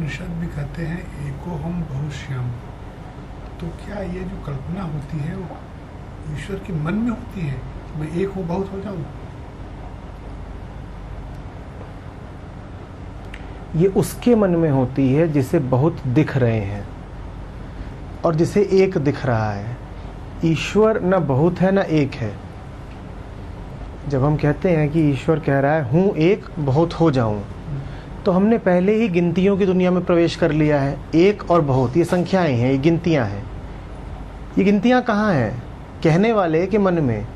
उपनिषद भी कहते हैं एको हम बहुश्याम। तो क्या ये जो कल्पना होती है वो ईश्वर के मन में होती है, मैं एक हूँ बहुत हो जाऊं? ये उसके मन में होती है जिसे बहुत दिख रहे हैं और जिसे एक दिख रहा है। ईश्वर न बहुत है न एक है। जब हम कहते हैं कि ईश्वर कह रहा है हूँ एक बहुत हो जाऊं, तो हमने पहले ही गिनतियों की दुनिया में प्रवेश कर लिया है। एक और बहुत ये संख्याएं हैं, ये गिनतियां हैं। ये गिनतियां कहाँ हैं? कहने वाले के मन में।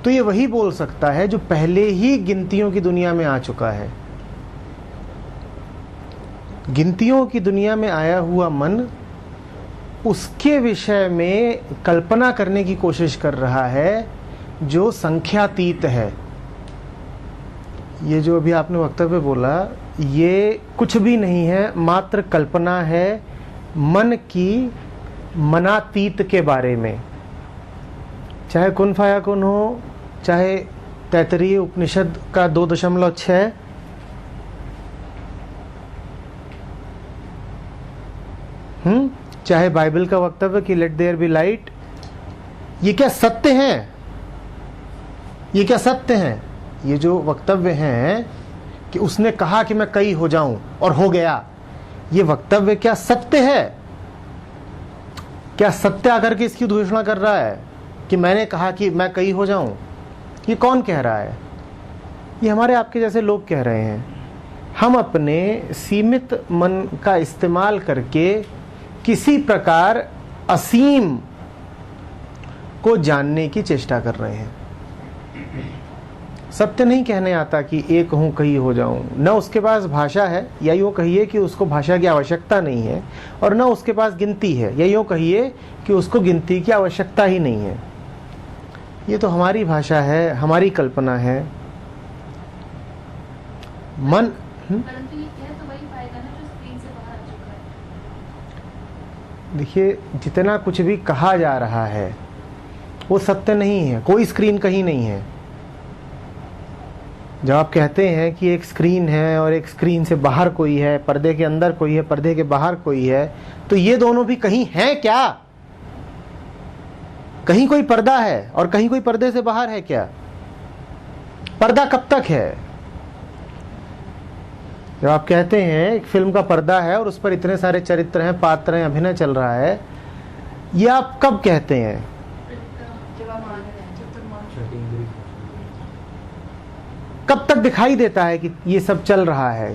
तो ये वही बोल सकता है जो पहले ही गिनतियों की दुनिया में आ चुका है। गिनतियों की दुनिया में आया हुआ मन उसके विषय में कल्पना करने की कोशिश कर रहा है जो संख्यातीत है। ये जो अभी आपने वक्तव्य बोला, ये कुछ भी नहीं है, मात्र कल्पना है मन की मनातीत के बारे में। चाहे कुन फाया कुन हो, चाहे तैतरीय उपनिषद का 2.6, चाहे बाइबल का वक्तव्य कि लेट देयर बी लाइट। ये क्या सत्य हैं? ये क्या सत्य हैं? ये जो वक्तव्य हैं कि उसने कहा कि मैं कई हो जाऊं और हो गया, ये वक्तव्य क्या सत्य है? क्या सत्य आकर के इसकी घोषणा कर रहा है कि मैंने कहा कि मैं कई हो जाऊं? ये कौन कह रहा है? ये हमारे आपके जैसे लोग कह रहे हैं। हम अपने सीमित मन का इस्तेमाल करके किसी प्रकार असीम को जानने की चेष्टा कर रहे हैं। सत्य नहीं कहने आता कि एक हूं कई हो जाऊं। न उसके पास भाषा है, या यूँ कहिए कि उसको भाषा की आवश्यकता नहीं है, और न उसके पास गिनती है, या यूँ कहिए कि उसको गिनती की आवश्यकता ही नहीं है। ये तो हमारी भाषा है, हमारी कल्पना है। मन देखिए, जितना कुछ भी कहा जा रहा है वो सत्य नहीं है। कोई स्क्रीन कहीं नहीं है। जब आप कहते हैं कि एक स्क्रीन है और एक स्क्रीन से बाहर कोई है, पर्दे के अंदर कोई है, पर्दे के बाहर कोई है, तो ये दोनों भी कहीं हैं क्या? कहीं कोई पर्दा है और कहीं कोई पर्दे से बाहर है क्या? पर्दा कब तक है? जब आप कहते हैं एक फिल्म का पर्दा है और उस पर इतने सारे चरित्र हैं, पात्र हैं, अभिनय चल रहा है, ये आप कब कहते हैं? कब तक दिखाई देता है कि ये सब चल रहा है?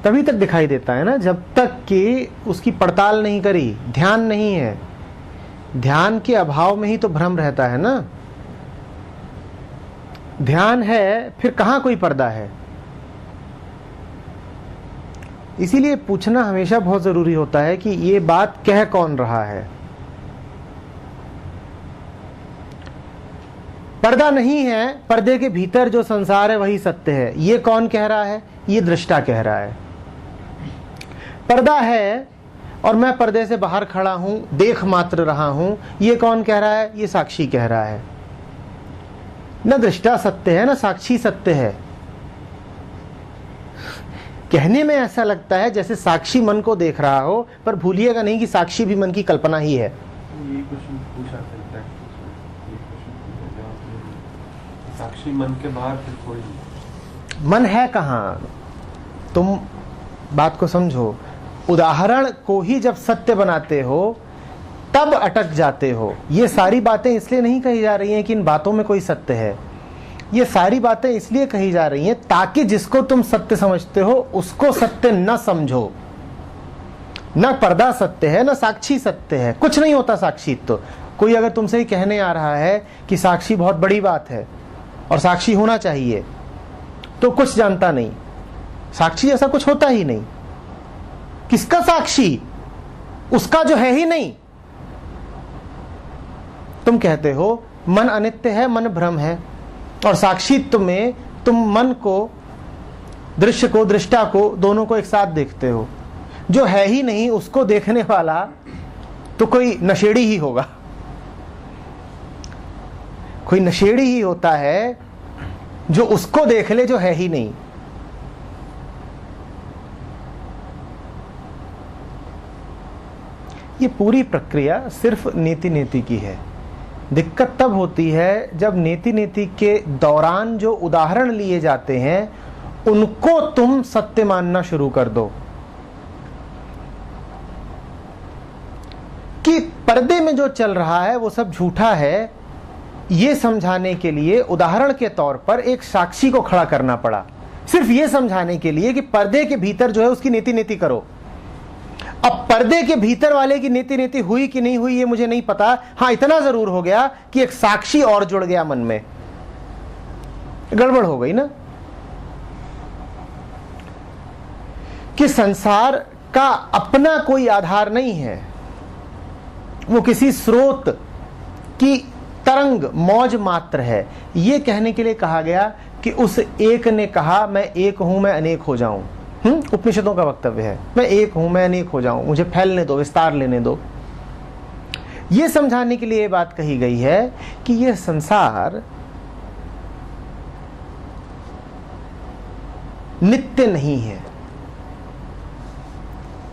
तभी तक दिखाई देता है ना जब तक कि उसकी पड़ताल नहीं करी, ध्यान नहीं है। ध्यान के अभाव में ही तो भ्रम रहता है ना। ध्यान है फिर कहां कोई पर्दा है? इसीलिए पूछना हमेशा बहुत जरूरी होता है कि ये बात कह कौन रहा है। पर्दा नहीं है, पर्दे के भीतर जो संसार है वही सत्य है, ये कौन कह रहा है? ये दृष्टा कह रहा है। पर्दा है और मैं पर्दे से बाहर खड़ा हूं, देख मात्र रहा हूं, ये कौन कह रहा है? ये साक्षी कह रहा है। न दृष्टा सत्य है न साक्षी सत्य है। कहने में ऐसा लगता है जैसे साक्षी मन को देख रहा हो, पर भूलिएगा नहीं कि साक्षी भी मन की कल्पना ही है। ये क्वेश्चन पूछा था, साक्षी मन के बाहर फिर कोई मन है कहाँ? तुम बात को समझो। उदाहरण को ही जब सत्य बनाते हो तब अटक जाते हो। ये सारी बातें इसलिए नहीं कही जा रही हैं कि इन बातों में कोई सत्य है। ये सारी बातें इसलिए कही जा रही हैं ताकि जिसको तुम सत्य समझते हो उसको सत्य न समझो। न पर्दा सत्य है, न साक्षी सत्य है। कुछ नहीं होता साक्षी। तो कोई अगर तुमसे ही कहने आ रहा है कि साक्षी बहुत बड़ी बात है और साक्षी होना चाहिए, तो कुछ जानता नहीं। साक्षी ऐसा कुछ होता ही नहीं। किसका साक्षी? उसका जो है ही नहीं। तुम कहते हो मन अनित्य है, मन भ्रम है, और साक्षित्व में तुम मन को, दृश्य को, दृष्टा को, दोनों को एक साथ देखते हो। जो है ही नहीं उसको देखने वाला तो कोई नशेड़ी ही होगा। कोई नशेड़ी ही होता है जो उसको देख ले जो है ही नहीं। ये पूरी प्रक्रिया सिर्फ नेति नेति की है। दिक्कत तब होती है जब नेति नेति के दौरान जो उदाहरण लिए जाते हैं उनको तुम सत्य मानना शुरू कर दो कि पर्दे में जो चल रहा है वो सब झूठा है। ये समझाने के लिए उदाहरण के तौर पर एक साक्षी को खड़ा करना पड़ा, सिर्फ ये समझाने के लिए कि पर्दे के भीतर जो है उसकी नीति नीति करो। अब पर्दे के भीतर वाले की नीति नीति हुई कि नहीं हुई ये मुझे नहीं पता। हां, इतना जरूर हो गया कि एक साक्षी और जुड़ गया मन में। गड़बड़ हो गई ना कि संसार का अपना कोई आधार नहीं है, वो किसी स्रोत की तरंग मौज मात्र है। ये कहने के लिए कहा गया कि उस एक ने कहा मैं एक हूं मैं अनेक हो जाऊं। उपनिषदों का वक्तव्य है, मैं एक हूं मैं अनेक हो जाऊं, मुझे फैलने दो, विस्तार लेने दो। यह समझाने के लिए यह बात कही गई है कि यह संसार नित्य नहीं है।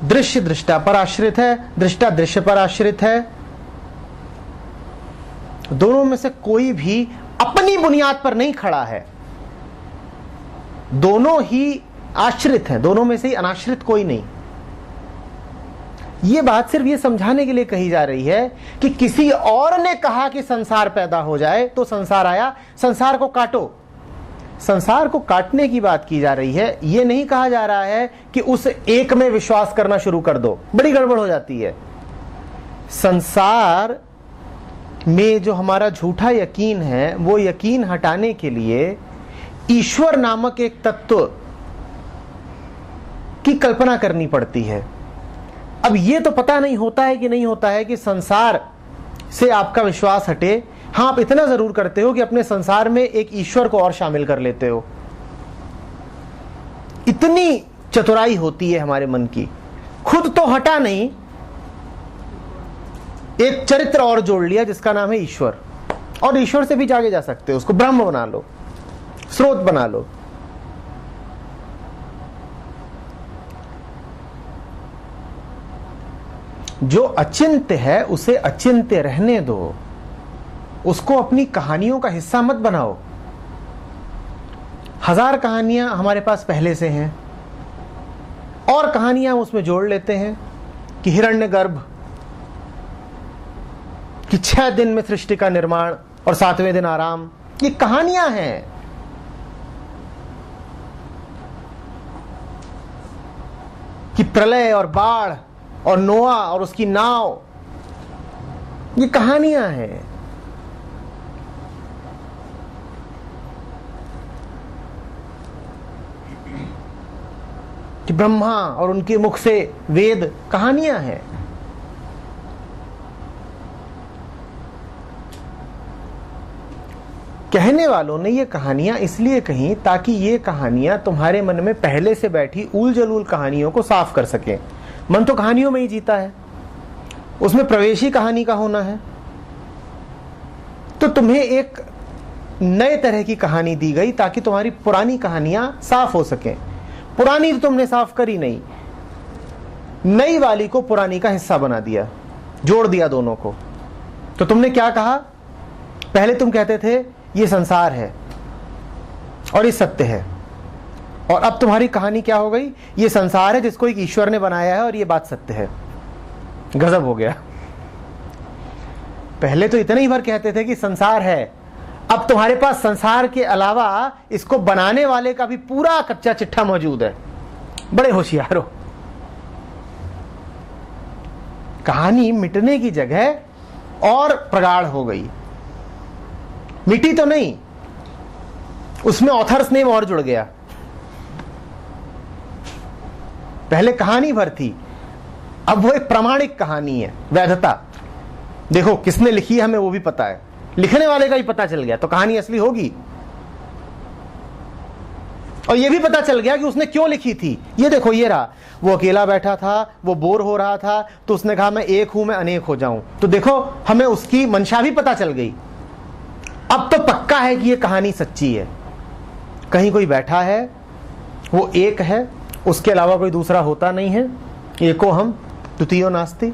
दृश्य दृष्टा पर आश्रित है, दृष्टा दृश्य पर आश्रित है। दोनों में से कोई भी अपनी बुनियाद पर नहीं खड़ा है, दोनों ही आश्रित हैं, दोनों में से ही अनाश्रित कोई नहीं। यह बात सिर्फ यह समझाने के लिए कही जा रही है कि किसी और ने कहा कि संसार पैदा हो जाए तो संसार आया, संसार को काटो। संसार को काटने की बात की जा रही है, यह नहीं कहा जा रहा है कि उस एक में विश्वास करना शुरू कर दो। बड़ी गड़बड़ हो जाती है। संसार में जो हमारा झूठा यकीन है वो यकीन हटाने के लिए ईश्वर नामक एक तत्व की कल्पना करनी पड़ती है। अब यह तो पता नहीं होता है कि नहीं होता है कि संसार से आपका विश्वास हटे। हां, आप इतना जरूर करते हो कि अपने संसार में एक ईश्वर को और शामिल कर लेते हो। इतनी चतुराई होती है हमारे मन की। खुद तो हटा नहीं, एक चरित्र और जोड़ लिया जिसका नाम है ईश्वर, और ईश्वर से भी आगे जा सकते हो, उसको ब्रह्म बना लो, स्रोत बना लो। जो अचिंत्य है उसे अचिंत्य रहने दो, उसको अपनी कहानियों का हिस्सा मत बनाओ। 1000 कहानियां हमारे पास पहले से हैं और कहानियां उसमें जोड़ लेते हैं कि हिरण्यगर्भ कि 6 दिन में सृष्टि का निर्माण और 7वें दिन आराम। ये कहानियां हैं। कि प्रलय और बाढ़ और नोआ और उसकी नाव, ये कहानियां हैं। कि ब्रह्मा और उनके मुख से वेद, कहानियां हैं। कहने वालों ने ये कहानियां इसलिए कही ताकि ये कहानियां तुम्हारे मन में पहले से बैठी ऊल जलूल कहानियों को साफ कर सकें। मन तो कहानियों में ही जीता है, उसमें प्रवेशी कहानी का होना है। तो तुम्हें एक नए तरह की कहानी दी गई ताकि तुम्हारी पुरानी कहानियां साफ हो सकें। पुरानी तो तुमने साफ करी नहीं, नई वाली को पुरानी का हिस्सा बना दिया, जोड़ दिया दोनों को। तो तुमने क्या कहा? पहले तुम कहते थे ये संसार है और ये सत्य है, और अब तुम्हारी कहानी क्या हो गई? ये संसार है जिसको एक ईश्वर ने बनाया है और ये बात सत्य है। गजब हो गया। पहले तो इतने ही भर कहते थे कि संसार है, अब तुम्हारे पास संसार के अलावा इसको बनाने वाले का भी पूरा कच्चा चिट्ठा मौजूद है। बड़े होशियार हो। कहानी मिटने की जगह और प्रगाढ़ हो गई। मिटी तो नहीं, उसमें ऑथर्स नेम और जुड़ गया। पहले कहानी भर थी, अब वो एक प्रामाणिक कहानी है, वैधता। देखो किसने लिखी है हमें वो भी पता है, लिखने वाले का ही पता चल गया तो कहानी असली होगी। और ये भी पता चल गया कि उसने क्यों लिखी थी। ये देखो, ये रहा, वो अकेला बैठा था, वो बोर हो रहा था, तो उसने कहा मैं एक हूं मैं अनेक हो जाऊं। तो देखो हमें उसकी मंशा भी पता चल गई। अब तो पक्का है कि ये कहानी सच्ची है। कहीं कोई बैठा है, वो एक है, उसके अलावा कोई दूसरा होता नहीं है। एको हम द्वितीयो नास्ति।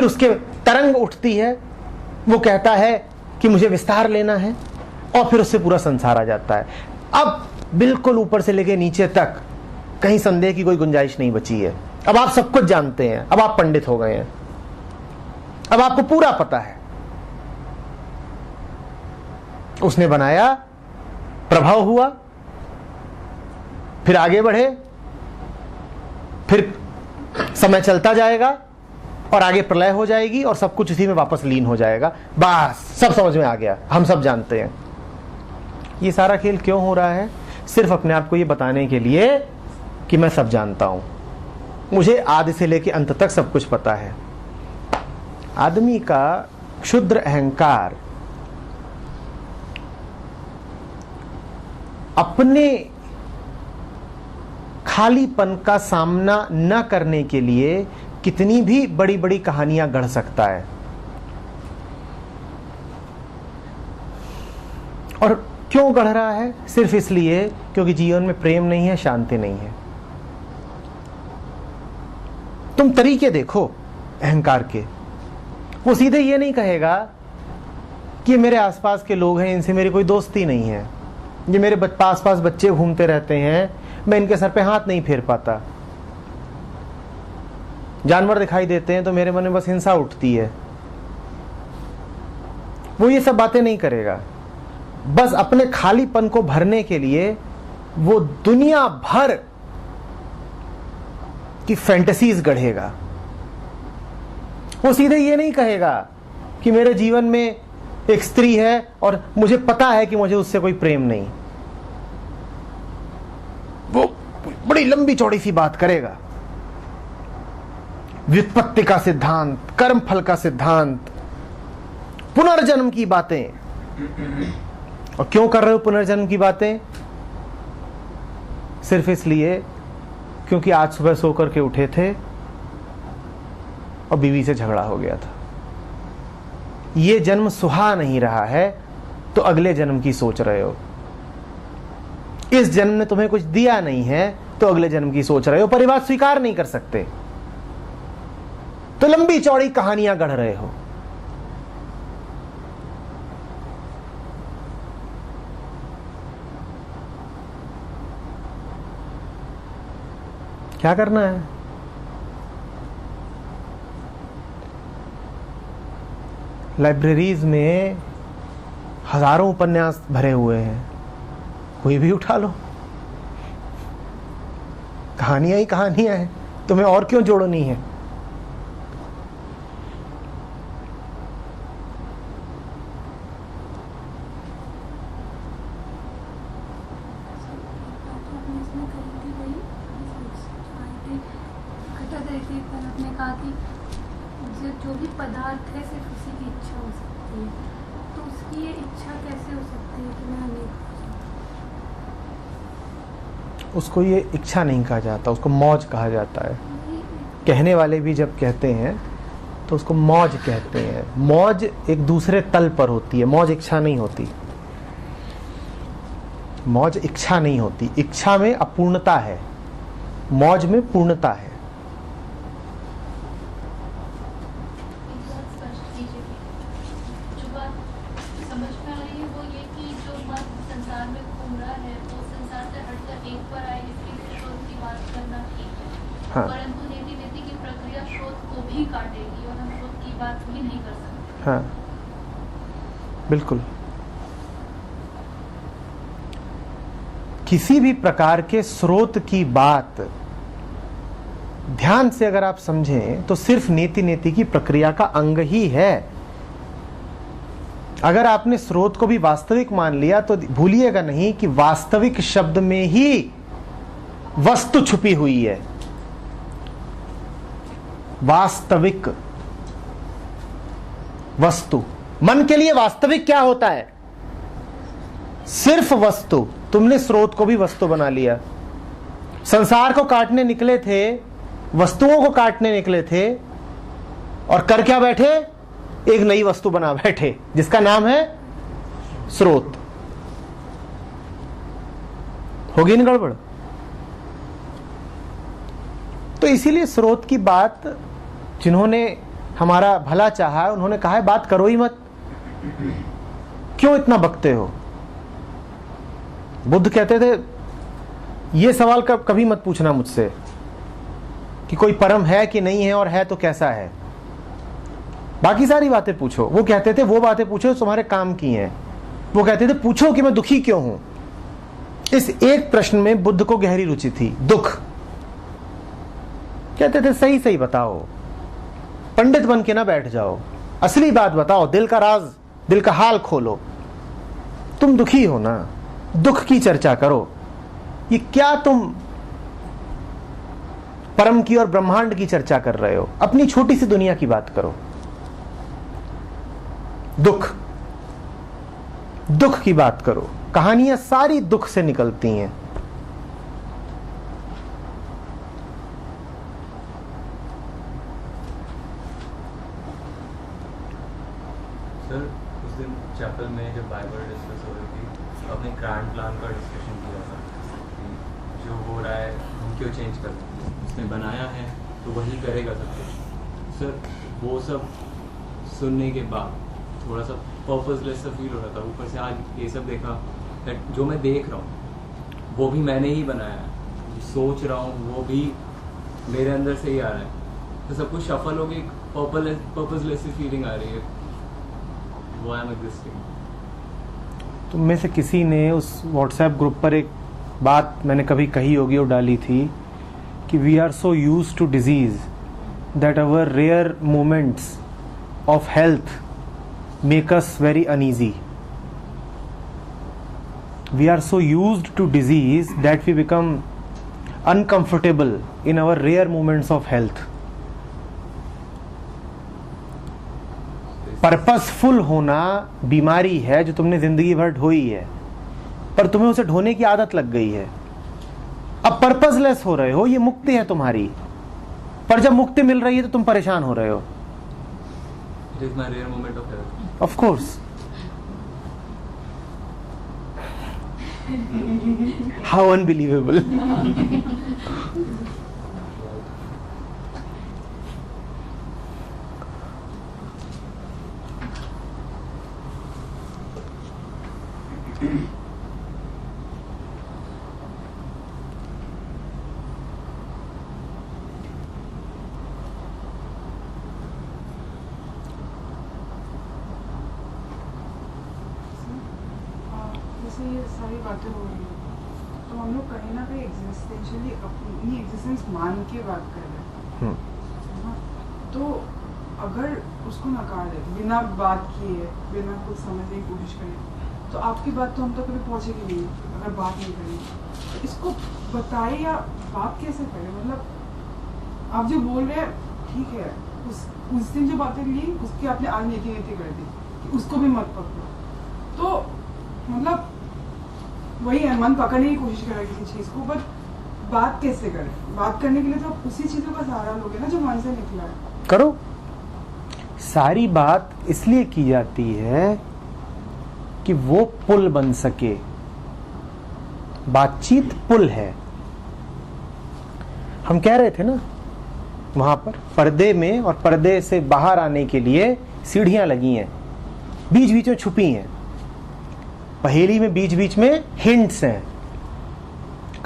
उसके तरंग उठती है, वो कहता है कि मुझे विस्तार लेना है, और फिर उससे पूरा संसार आ जाता है। अब बिल्कुल ऊपर से लेके नीचे तक कहीं संदेह की कोई गुंजाइश नहीं बची है। अब आप सब कुछ जानते हैं, अब आप पंडित हो गए हैं, अब आपको पूरा पता है। उसने बनाया, प्रभाव हुआ, फिर आगे बढ़े, फिर समय चलता जाएगा और आगे प्रलय हो जाएगी और सब कुछ उसी में वापस लीन हो जाएगा। बस सब समझ में आ गया, हम सब जानते हैं। ये सारा खेल क्यों हो रहा है? सिर्फ अपने आप को ये बताने के लिए कि मैं सब जानता हूं, मुझे आदि से लेकर अंत तक सब कुछ पता है। आदमी का क्षुद्र अहंकार अपने खालीपन का सामना न करने के लिए कितनी भी बड़ी बड़ी कहानियां गढ़ सकता है। और क्यों गढ़ रहा है? सिर्फ इसलिए क्योंकि जीवन में प्रेम नहीं है, शांति नहीं है। तुम तरीके देखो अहंकार के, वो सीधे ये नहीं कहेगा कि मेरे आसपास के लोग हैं, इनसे मेरी कोई दोस्ती नहीं है, ये मेरे पास बच्चे घूमते रहते हैं, मैं इनके सर पे हाथ नहीं फेर पाता, जानवर दिखाई देते हैं तो मेरे मन में बस हिंसा उठती है। वो ये सब बातें नहीं करेगा। बस अपने खालीपन को भरने के लिए वो दुनिया भर की फैंटेसीज गढ़ेगा। वो सीधे ये नहीं कहेगा कि मेरे जीवन में एक स्त्री है और मुझे पता है कि मुझे उससे कोई प्रेम नहीं। वो बड़ी लंबी चौड़ी सी बात करेगा, व्युत्पत्ति का सिद्धांत, कर्मफल का सिद्धांत, पुनर्जन्म की बातें। और क्यों कर रहे हो पुनर्जन्म की बातें? सिर्फ इसलिए क्योंकि आज सुबह सो करके उठे थे और बीवी से झगड़ा हो गया था। ये जन्म सुहा नहीं रहा है तो अगले जन्म की सोच रहे हो। इस जन्म ने तुम्हें कुछ दिया नहीं है तो अगले जन्म की सोच रहे हो। परिवार स्वीकार नहीं कर सकते तो लंबी चौड़ी कहानियां गढ़ रहे हो। क्या करना है? लाइब्रेरीज में हजारों उपन्यास भरे हुए हैं, कोई भी उठा लो, कहानियां ही कहानियां हैं, तुम्हें और क्यों जोड़नी है? जो भी पदार्थ है सिर्फ उसी की इच्छा हो सकती है, तो उसकी ये इच्छा कैसे हो सकती है कि मैं अनेक? उसको ये इच्छा नहीं कहा जाता, उसको मौज कहा जाता है। कहने वाले भी जब कहते हैं तो उसको मौज कहते हैं। मौज एक दूसरे तल पर होती है, मौज इच्छा नहीं होती। मौज इच्छा नहीं होती, इच्छा में अपूर्णता है, मौज में पूर्णता है। हाँ। परंतु नीति की प्रक्रिया शोध को भी काटेगी और हम शोध की बात भी नहीं कर सकते। हाँ, बिल्कुल। किसी भी प्रकार के स्रोत की बात ध्यान से अगर आप समझें तो सिर्फ नीति की प्रक्रिया का अंग ही है। अगर आपने स्रोत को भी वास्तविक मान लिया तो भूलिएगा नहीं कि वास्तविक शब्द में ही वस्तु छुपी हुई है। वास्तविक वस्तु, मन के लिए वास्तविक क्या होता है? सिर्फ वस्तु। तुमने स्रोत को भी वस्तु बना लिया। संसार को काटने निकले थे, वस्तुओं को काटने निकले थे, और कर क्या बैठे? एक नई वस्तु बना बैठे जिसका नाम है स्रोत। होगी ना गड़बड़? तो इसीलिए स्रोत की बात जिन्होंने हमारा भला चाहा है, उन्होंने कहा है बात करो ही मत, क्यों इतना बकते हो। बुद्ध कहते थे ये सवाल कभी मत पूछना मुझसे कि कोई परम है कि नहीं है, और है तो कैसा है, बाकी सारी बातें पूछो। वो कहते थे वो बातें पूछो जो तुम्हारे काम की हैं। वो कहते थे पूछो कि मैं दुखी क्यों हूं। इस एक प्रश्न में बुद्ध को गहरी रुचि थी, दुख। कहते थे सही सही बताओ, पंडित बन के ना बैठ जाओ, असली बात बताओ, दिल का राज, दिल का हाल खोलो। तुम दुखी हो ना, दुख की चर्चा करो। ये क्या तुम परम की और ब्रह्मांड की चर्चा कर रहे हो, अपनी छोटी सी दुनिया की बात करो। दुख, दुख की बात करो। कहानियां सारी दुख से निकलती हैं। सर उस दिन चैपल में जब बाइबल डिस्कस हो रही थी, अपने ग्रैंड प्लान का डिस्कशन किया था कि जो हो रहा है हम क्यों चेंज कर सकते हैं, उसने बनाया है तो वही करेगा सब कुछ। सर वो सब सुनने के बाद थोड़ा सा पर्पसलेस सा फील हो रहा था। ऊपर से आज ये सब देखा, जो मैं देख रहा हूँ वो भी मैंने ही बनाया है, सोच रहा हूँ वो भी मेरे अंदर से ही आ रहा है, तो सब कुछ शफल हो गई, पर्पसलेस सी फीलिंग आ रही है। Why am I existing? तुम में से किसी ने उस व्हाट्सएप ग्रुप पर एक बात मैंने कभी कही होगी और डाली थी कि we are so used to disease that our rare moments of health make us very uneasy. We are so used to disease that we become uncomfortable in our rare moments of health. Purposeful होना बीमारी है जो तुमने जिंदगी भर ढोई है, पर तुम्हें उसे ढोने की आदत लग गई है। अब पर्पसलेस हो रहे हो, ये मुक्ति है तुम्हारी, पर जब मुक्ति मिल रही है तो तुम परेशान हो रहे हो। It is my rare moment of health. Of course. How unbelievable. जैसे ये सारी बातें हो रही हैं, तो हम लोग कहीं ना कहीं एग्जिस्टेंशियली अपनी एग्जिस्टेंस मान के बात कर रहे हैं, है ना? तो अगर उसको नकार दे बिना बात किए, बिना कुछ समझने की कोशिश करें, तो आपकी बात तो हम तक कभी पहुंचेगी नहीं अगर बात नहीं करेंगे। तो इसको बताए या बात कैसे करें? मतलब आप जो बोल रहे हैं ठीक है, उस दिन जो बातें ली उसकी आपने आज नीति नीति कर दी कि उसको भी मत पकड़ो, तो मतलब वही है, मन पकड़ने की कोशिश कर रहा है किसी चीज को, बट बात कैसे करें? बात करने के लिए तो आप उसी चीजों का सहारा लोगे ना जो मन से निकला है। करो। सारी बात इसलिए की जाती है कि वो पुल बन सके। बातचीत पुल है। हम कह रहे थे ना वहां पर पर्दे में, और पर्दे से बाहर आने के लिए सीढ़ियां लगी हैं, बीच बीच में छुपी हैं। पहेली में बीच बीच में हिंट्स हैं,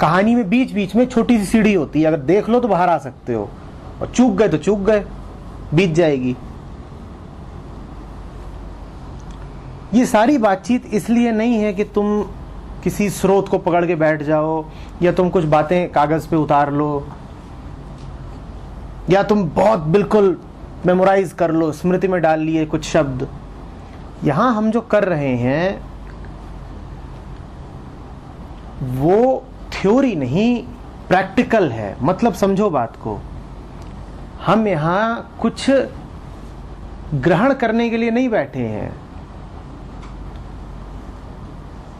कहानी में बीच बीच में छोटी सी सीढ़ी होती है, अगर देख लो तो बाहर आ सकते हो, और चूक गए तो चूक गए, बीत जाएगी। ये सारी बातचीत इसलिए नहीं है कि तुम किसी स्रोत को पकड़ के बैठ जाओ, या तुम कुछ बातें कागज पे उतार लो, या तुम बहुत बिल्कुल मेमोराइज कर लो, स्मृति में डाल लिए कुछ शब्द। यहां हम जो कर रहे हैं वो थ्योरी नहीं, प्रैक्टिकल है। मतलब समझो बात को, हम यहां कुछ ग्रहण करने के लिए नहीं बैठे हैं,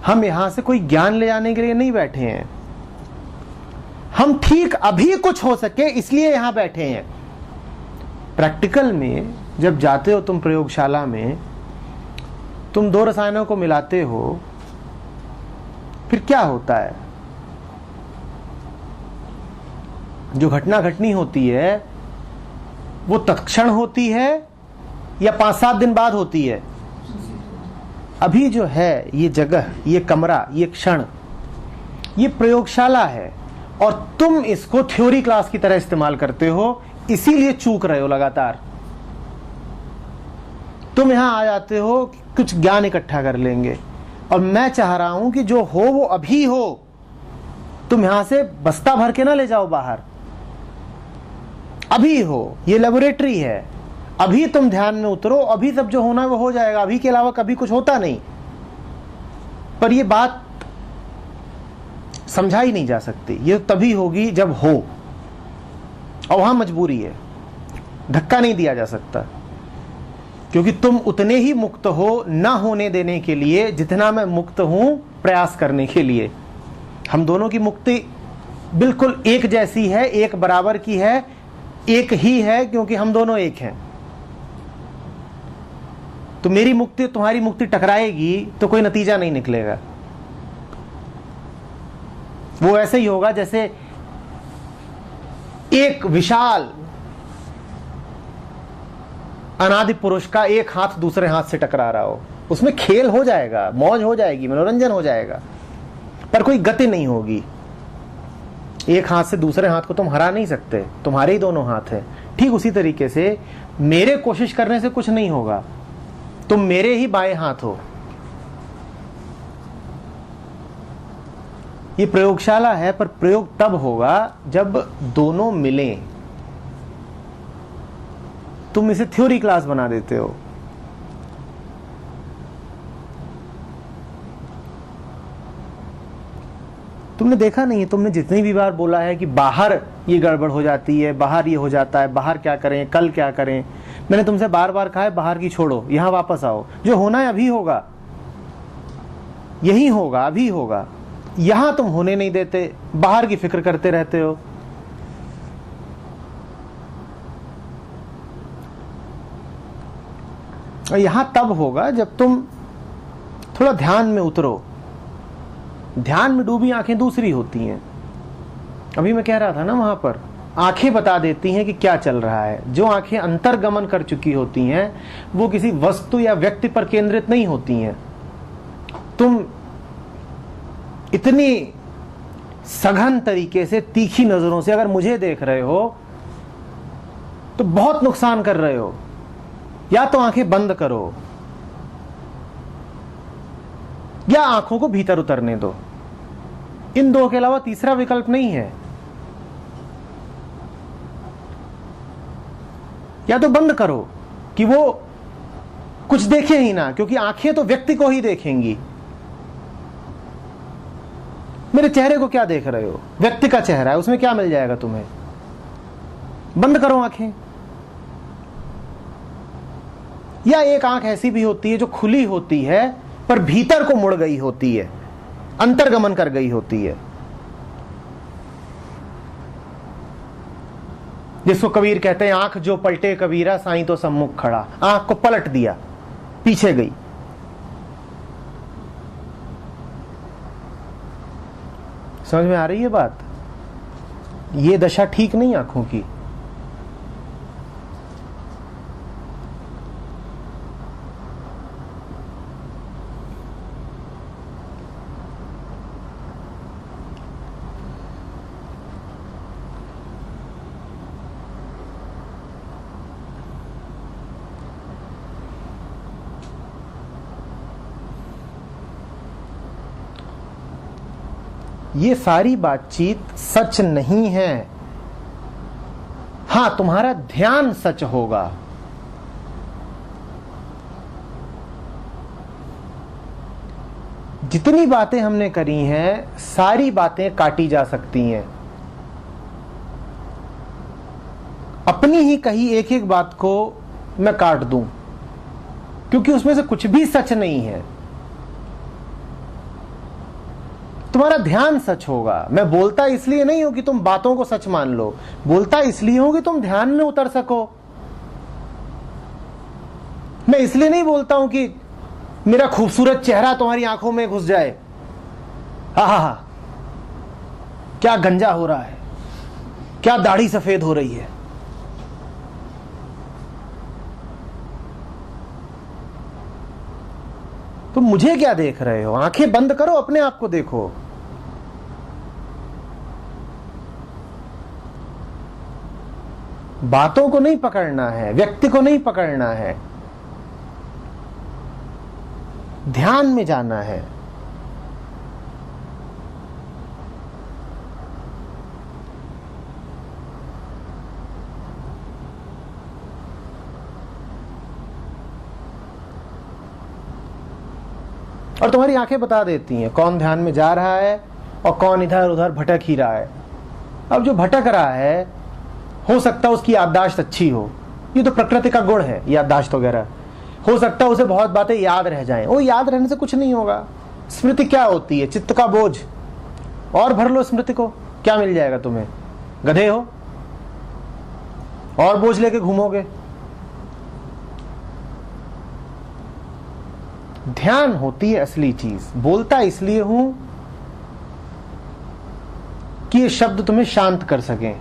हम यहां से कोई ज्ञान ले जाने के लिए नहीं बैठे हैं, हम ठीक अभी कुछ हो सके इसलिए यहां बैठे हैं। प्रैक्टिकल में जब जाते हो तुम प्रयोगशाला में, तुम दो रसायनों को मिलाते हो, फिर क्या होता है? जो घटना घटनी होती है वो तत्क्षण होती है या 5-7 दिन बाद होती है? अभी जो है ये जगह, ये कमरा, ये क्षण, ये प्रयोगशाला है और तुम इसको थ्योरी क्लास की तरह इस्तेमाल करते हो, इसीलिए चूक रहे हो लगातार। तुम यहां आ जाते हो कि कुछ ज्ञान इकट्ठा कर लेंगे, और मैं चाह रहा हूं कि जो हो वो अभी हो। तुम यहां से बस्ता भर के ना ले जाओ बाहर, अभी हो। ये लेबोरेटरी है, अभी तुम ध्यान में उतरो, अभी सब जो होना है वो हो जाएगा। अभी के अलावा कभी कुछ होता नहीं। पर ये बात समझाई नहीं जा सकती। ये तभी होगी जब हो, और वहां मजबूरी है, धक्का नहीं दिया जा सकता, क्योंकि तुम उतने ही मुक्त हो ना होने देने के लिए जितना मैं मुक्त हूं प्रयास करने के लिए। हम दोनों की मुक्ति बिल्कुल एक जैसी है, एक बराबर की है, एक ही है, क्योंकि हम दोनों एक हैं। तो मेरी मुक्ति तुम्हारी मुक्ति टकराएगी तो कोई नतीजा नहीं निकलेगा। वो ऐसे ही होगा जैसे एक विशाल अनादि पुरुष का एक हाथ दूसरे हाथ से टकरा रहा हो। उसमें खेल हो जाएगा, मौज हो जाएगी, मनोरंजन हो जाएगा, पर कोई गति नहीं होगी। एक हाथ से दूसरे हाथ को तुम हरा नहीं सकते, तुम्हारे ही दोनों हाथ हैं। ठीक उसी तरीके से मेरे कोशिश करने से कुछ नहीं होगा, तुम मेरे ही बाएं हाथ हो। ये प्रयोगशाला है, पर प्रयोग तब होगा जब दोनों मिलें। तुम इसे थ्योरी क्लास बना देते हो। तुमने देखा नहीं है, तुमने जितनी भी बार बोला है कि बाहर ये गड़बड़ हो जाती है, बाहर ये हो जाता है, बाहर क्या करें, कल क्या करें। मैंने तुमसे बार बार कहा है बाहर की छोड़ो, यहां वापस आओ। जो होना है अभी होगा, यही होगा, अभी होगा। यहां तुम होने नहीं देते, बाहर की फिक्र करते रहते हो। और यहां तब होगा जब तुम थोड़ा ध्यान में उतरो। ध्यान में डूबी आंखें दूसरी होती हैं। अभी मैं कह रहा था ना, वहां पर आंखें बता देती हैं कि क्या चल रहा है। जो आंखें अंतर्गमन कर चुकी होती हैं वो किसी वस्तु या व्यक्ति पर केंद्रित नहीं होती हैं। तुम इतनी सघन तरीके से, तीखी नजरों से अगर मुझे देख रहे हो तो बहुत नुकसान कर रहे हो। या तो आंखें बंद करो या आंखों को भीतर उतरने दो। इन दो के अलावा तीसरा विकल्प नहीं है। या तो बंद करो कि वो कुछ देखे ही ना, क्योंकि आंखें तो व्यक्ति को ही देखेंगी। मेरे चेहरे को क्या देख रहे हो? व्यक्ति का चेहरा है, उसमें क्या मिल जाएगा तुम्हें? बंद करो आंखें। या एक आंख ऐसी भी होती है जो खुली होती है पर भीतर को मुड़ गई होती है, अंतर्गमन कर गई होती है, जिसको कबीर कहते हैं आंख जो पलटे कबीरा साईं तो सम्मुख खड़ा। आंख को पलट दिया, पीछे गई। समझ में आ रही है बात? ये दशा ठीक नहीं आंखों की। ये सारी बातचीत सच नहीं है। हां, तुम्हारा ध्यान सच होगा। जितनी बातें हमने करी हैं सारी बातें काटी जा सकती हैं। अपनी ही कही एक एक बात को मैं काट दूं, क्योंकि उसमें से कुछ भी सच नहीं है। तुम्हारा ध्यान सच होगा। मैं बोलता इसलिए नहीं हूं कि तुम बातों को सच मान लो, बोलता इसलिए हूं कि तुम ध्यान में उतर सको। मैं इसलिए नहीं बोलता हूं कि मेरा खूबसूरत चेहरा तुम्हारी आंखों में घुस जाए। हा, क्या गंजा हो रहा है, क्या दाढ़ी सफेद हो रही है। तुम मुझे क्या देख रहे हो? आंखें बंद करो, अपने आप को देखो। बातों को नहीं पकड़ना है, व्यक्ति को नहीं पकड़ना है, ध्यान में जाना है। और तुम्हारी आंखें बता देती हैं कौन ध्यान में जा रहा है और कौन इधर उधर भटक ही रहा है। अब जो भटक रहा है, हो सकता है उसकी याददाश्त अच्छी हो, ये तो प्रकृति का गुण है याददाश्त वगैरह। हो सकता है उसे बहुत बातें याद रह जाएं, वो याद रहने से कुछ नहीं होगा। स्मृति क्या होती है? चित्त का बोझ। और भर लो स्मृति को, क्या मिल जाएगा तुम्हें? गधे हो और बोझ लेके घूमोगे। ध्यान होती है असली चीज। बोलता इसलिए हूं कि ये शब्द तुम्हें शांत कर सकें,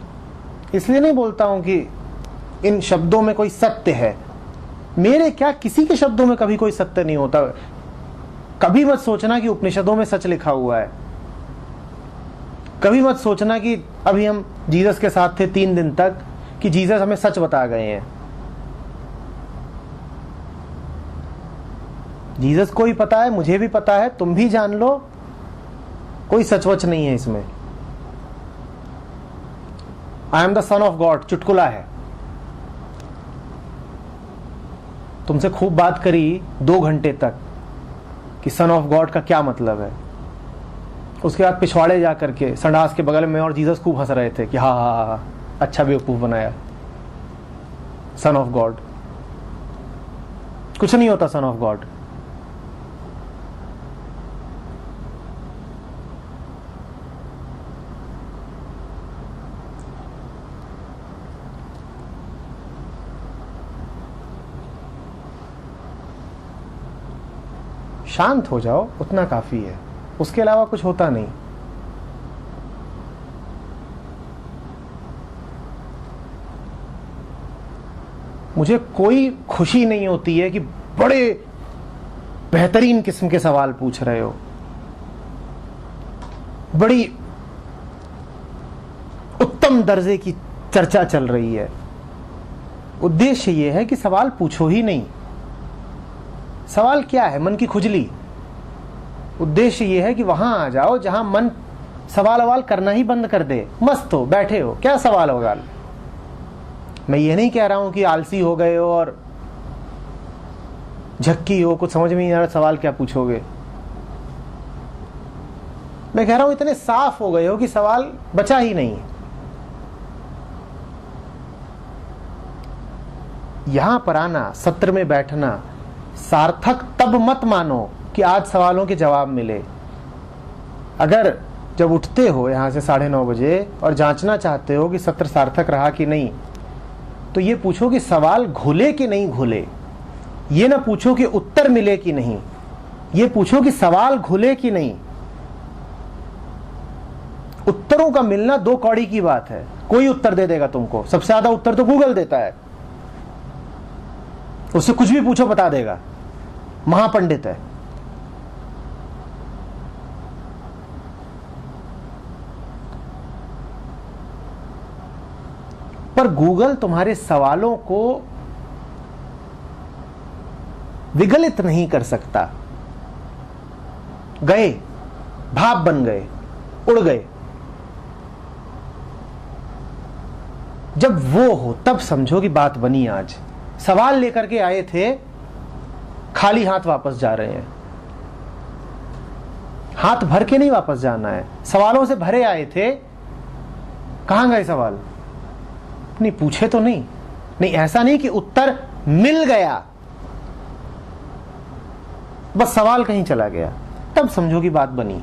इसलिए नहीं बोलता हूं कि इन शब्दों में कोई सत्य है। मेरे क्या, किसी के शब्दों में कभी कोई सत्य नहीं होता। कभी मत सोचना कि उपनिषदों में सच लिखा हुआ है। कभी मत सोचना कि अभी हम जीसस के साथ थे 3 दिन तक कि जीसस हमें सच बता गए हैं। जीसस को ही पता है, मुझे भी पता है, तुम भी जान लो, कोई सचवच नहीं है इसमें। I am the son of God चुटकुला है। तुमसे खूब बात करी 2 घंटे तक कि सन ऑफ गॉड का क्या मतलब है। उसके बाद पिछवाड़े जा करके संडास के बगल में और जीसस खूब हंस रहे थे कि हाँ हाँ हाँ अच्छा बेवकूफ बनाया, सन ऑफ गॉड। कुछ नहीं होता सन ऑफ गॉड। शांत हो जाओ, उतना काफी है, उसके अलावा कुछ होता नहीं। मुझे कोई खुशी नहीं होती है कि बड़े बेहतरीन किस्म के सवाल पूछ रहे हो, बड़ी उत्तम दर्जे की चर्चा चल रही है। उद्देश्य यह है कि सवाल पूछो ही नहीं। सवाल क्या है? मन की खुजली। उद्देश्य यह है कि वहां आ जाओ जहां मन सवाल अवाल करना ही बंद कर दे। मस्त हो, बैठे हो, क्या सवाल अवाल। मैं ये नहीं कह रहा हूं कि आलसी हो गए हो और झक्की हो, कुछ समझ में नहीं आ रहा सवाल क्या पूछोगे। मैं कह रहा हूं इतने साफ हो गए हो कि सवाल बचा ही नहीं। यहां पर आना, सत्र में बैठना सार्थक तब मत मानो कि आज सवालों के जवाब मिले। अगर जब उठते हो यहां से 9:30 बजे और जांचना चाहते हो कि सत्र सार्थक रहा कि नहीं, तो ये पूछो कि सवाल घुले कि नहीं घुले। ये ना पूछो कि उत्तर मिले कि नहीं, ये पूछो कि सवाल घुले कि नहीं। उत्तरों का मिलना 2 कौड़ी की बात है। कोई उत्तर दे देगा तुमको, सबसे ज्यादा उत्तर तो गूगल देता है, उससे कुछ भी पूछो बता देगा, महापंडित है। पर गूगल तुम्हारे सवालों को विगलित नहीं कर सकता। गए, भाप बन गए, उड़ गए। जब वो हो तब समझो कि बात बनी। आज सवाल लेकर के आए थे, खाली हाथ वापस जा रहे हैं। हाथ भर के नहीं वापस जाना है, सवालों से भरे आए थे। कहां गए सवाल? नहीं पूछे तो नहीं। नहीं, ऐसा नहीं कि उत्तर मिल गया, बस सवाल कहीं चला गया, तब समझो कि बात बनी।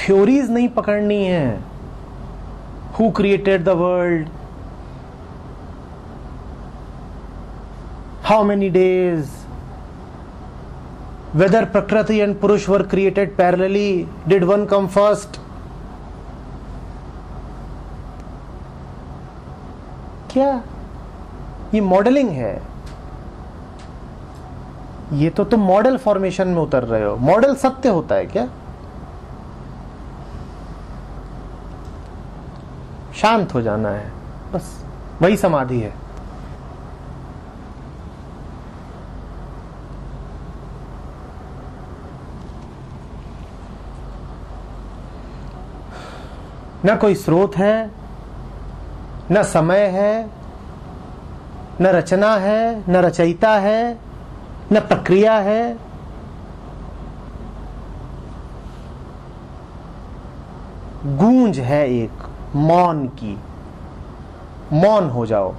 थ्योरीज नहीं पकड़नी है। Who created the world, how many days, whether Prakriti and Purush were created parallelly, did one come first? क्या ये मॉडलिंग है? ये तो तुम मॉडल फॉर्मेशन में उतर रहे हो। मॉडल सत्य होता है क्या? शांत हो जाना है, बस वही समाधि है। न कोई स्रोत है, न समय है, न रचना है, न रचयिता है, न प्रक्रिया है। गूंज है एक मौन की। मौन हो जाओ।